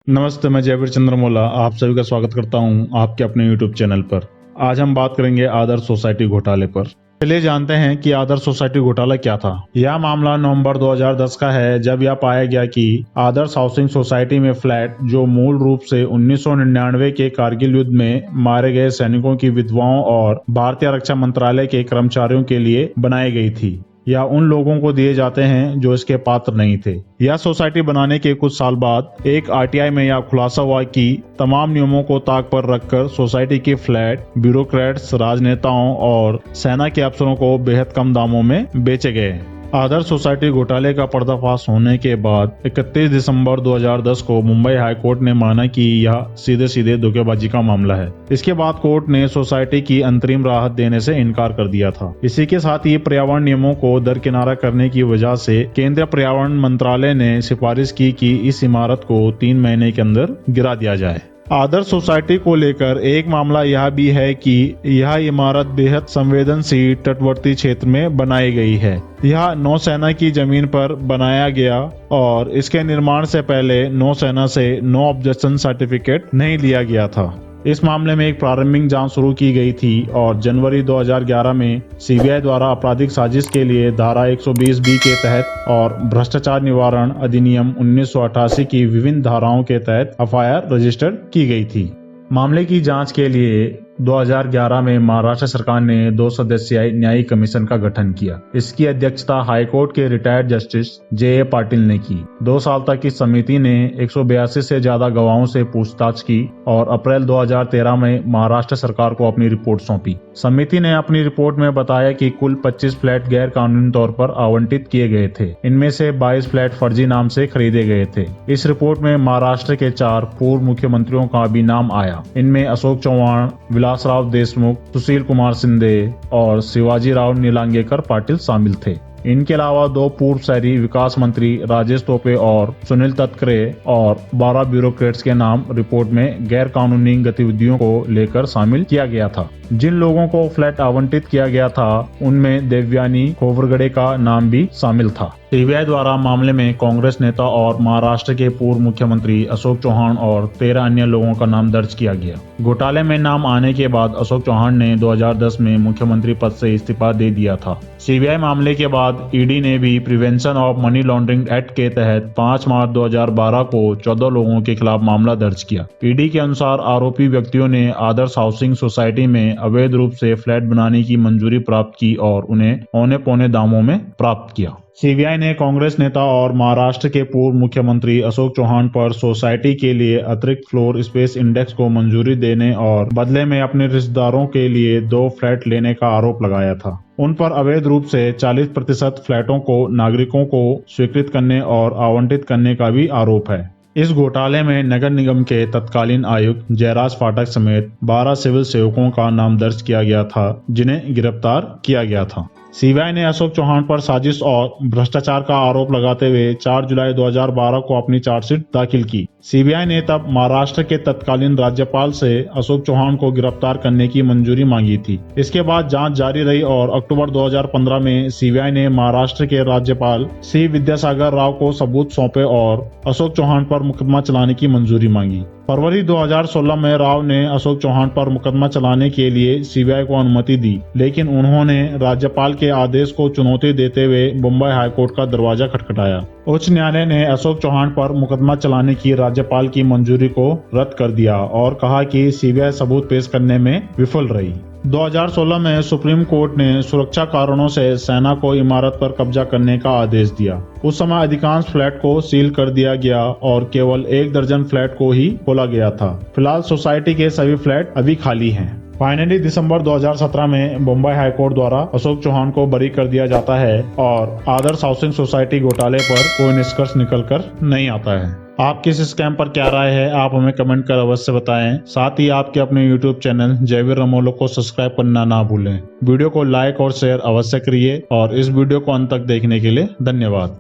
नमस्ते, मैं जयवीर चंद्रमौला आप सभी का स्वागत करता हूं आपके अपने YouTube चैनल पर। आज हम बात करेंगे आदर्श सोसाइटी घोटाले पर। चलिए जानते हैं कि आदर्श सोसाइटी घोटाला क्या था। यह मामला नवंबर 2010 का है, जब यह पाया गया कि आदर्श हाउसिंग सोसाइटी में फ्लैट जो मूल रूप से 1999 के कारगिल युद्ध में मारे गए सैनिकों की विधवाओं और भारतीय रक्षा मंत्रालय के कर्मचारियों के लिए बनाई गई थी या उन लोगों को दिए जाते हैं जो इसके पात्र नहीं थे। यह सोसाइटी बनाने के कुछ साल बाद एक आरटीआई में यह खुलासा हुआ कि तमाम नियमों को ताक पर रखकर सोसाइटी के फ्लैट ब्यूरोक्रेट्स, राजनेताओं और सेना के अफसरों को बेहद कम दामों में बेचे गए। आदर्श सोसाइटी घोटाले का पर्दाफाश होने के बाद 31 दिसंबर 2010 को मुंबई हाई कोर्ट ने माना कि यह सीधे सीधे धोखेबाजी का मामला है। इसके बाद कोर्ट ने सोसाइटी की अंतरिम राहत देने से इनकार कर दिया था। इसी के साथ ही पर्यावरण नियमों को दरकिनारा करने की वजह से केंद्रीय पर्यावरण मंत्रालय ने सिफारिश की कि इस इमारत को 3 महीने के अंदर गिरा दिया जाए। आदर्श सोसाइटी को लेकर एक मामला यह भी है कि यह इमारत बेहद संवेदनशील तटवर्ती क्षेत्र में बनाई गई है। यह नौसेना की जमीन पर बनाया गया और इसके निर्माण से पहले नौसेना से नो ऑब्जेक्शन सर्टिफिकेट नहीं लिया गया था। इस मामले में एक प्रारंभिक जांच शुरू की गई थी और जनवरी 2011 में सीबीआई द्वारा आपराधिक साजिश के लिए धारा 120B के तहत और भ्रष्टाचार निवारण अधिनियम 1988 की विभिन्न धाराओं के तहत एफआईआर रजिस्टर की गई थी। मामले की जांच के लिए 2011 में महाराष्ट्र सरकार ने 2 सदस्यीय न्यायिक कमीशन का गठन किया। इसकी अध्यक्षता हाईकोर्ट के रिटायर्ड जस्टिस जे पाटिल ने की। 2 साल तक इस समिति ने 182 से ज्यादा गवाहों से पूछताछ की और अप्रैल 2013 में महाराष्ट्र सरकार को अपनी रिपोर्ट सौंपी। समिति ने अपनी रिपोर्ट में बताया कि कुल 25 फ्लैट गैर कानूनी तौर पर आवंटित किए गए थे। इनमें से 22 फ्लैट फर्जी नाम से खरीदे गए थे। इस रिपोर्ट में महाराष्ट्र के 4 पूर्व मुख्यमंत्रियों का भी नाम आया। इनमें अशोक चौहान, विलासराव देशमुख, सुशील कुमार शिंदे और शिवाजीराव नीलांगेकर पाटिल शामिल थे। इनके अलावा 2 पूर्व शहरी विकास मंत्री राजेश टोपे और सुनील तटकरे और 12 ब्यूरोक्रेट्स के नाम रिपोर्ट में गैर कानूनी गतिविधियों को लेकर शामिल किया गया था। जिन लोगों को फ्लैट आवंटित किया गया था उनमें देवयानी खोबरगड़े का नाम भी शामिल था। सीबीआई द्वारा मामले में कांग्रेस नेता और महाराष्ट्र के पूर्व मुख्यमंत्री अशोक चौहान और 13 अन्य लोगों का नाम दर्ज किया गया। घोटाले में नाम आने के बाद अशोक चौहान ने 2010 में मुख्यमंत्री पद से इस्तीफा दे दिया था। सीबीआई मामले के बाद ईडी ने भी prevention of money laundering act के तहत 5 मार्च 2012 को 14 लोगों के खिलाफ मामला दर्ज किया। ईडी के अनुसार आरोपी व्यक्तियों ने आदर्श हाउसिंग सोसाइटी में अवैध रूप से फ्लैट बनाने की मंजूरी प्राप्त की और उन्हें औने पौने दामों में प्राप्त किया। सीबीआई ने कांग्रेस नेता और महाराष्ट्र के पूर्व मुख्यमंत्री अशोक चौहान पर सोसाइटी के लिए अतिरिक्त फ्लोर स्पेस इंडेक्स को मंजूरी देने और बदले में अपने रिश्तेदारों के लिए 2 फ्लैट लेने का आरोप लगाया था। उन पर अवैध रूप से 40% फ्लैटों को नागरिकों को स्वीकृत करने और आवंटित करने का भी आरोप है। इस घोटाले में नगर निगम के तत्कालीन आयुक्त जयराज फाटक समेत 12 सिविल सेवकों का नाम दर्ज किया गया था, जिन्हें गिरफ्तार किया गया था। सीबीआई ने अशोक चौहान पर साजिश और भ्रष्टाचार का आरोप लगाते हुए 4 जुलाई 2012 को अपनी चार्जशीट दाखिल की। सीबीआई ने तब महाराष्ट्र के तत्कालीन राज्यपाल से अशोक चौहान को गिरफ्तार करने की मंजूरी मांगी थी। इसके बाद जांच जारी रही और अक्टूबर 2015 में सीबीआई ने महाराष्ट्र के राज्यपाल सी विद्यासागर राव को सबूत सौंपे और अशोक चौहान पर मुकदमा चलाने की मंजूरी मांगी। फरवरी 2016 में राव ने अशोक चौहान पर मुकदमा चलाने के लिए सीबीआई को अनुमति दी, लेकिन उन्होंने राज्यपाल के आदेश को चुनौती देते हुए मुंबई हाईकोर्ट का दरवाजा खटखटाया। उच्च न्यायालय ने अशोक चौहान पर मुकदमा चलाने की राज्यपाल की मंजूरी को रद्द कर दिया और कहा कि सीबीआई सबूत पेश करने में विफल रही। 2016 में सुप्रीम कोर्ट ने सुरक्षा कारणों से सेना को इमारत पर कब्जा करने का आदेश दिया। उस समय अधिकांश फ्लैट को सील कर दिया गया और केवल 1 दर्जन फ्लैट को ही खोला गया था। फिलहाल सोसाइटी के सभी फ्लैट अभी खाली हैं। फाइनली दिसंबर 2017 में मुंबई हाईकोर्ट द्वारा अशोक चौहान को बरी कर दिया जाता है और आदर्श हाउसिंग सोसाइटी घोटाले पर कोई निष्कर्ष निकल कर नहीं आता है। आपकी इस स्कैम पर क्या राय है, आप हमें कमेंट कर अवश्य बताएं। साथ ही आपके अपने YouTube चैनल जयवीर रमोलो को सब्सक्राइब करना ना भूलें। वीडियो को लाइक और शेयर अवश्य करिए और इस वीडियो को अंत तक देखने के लिए धन्यवाद।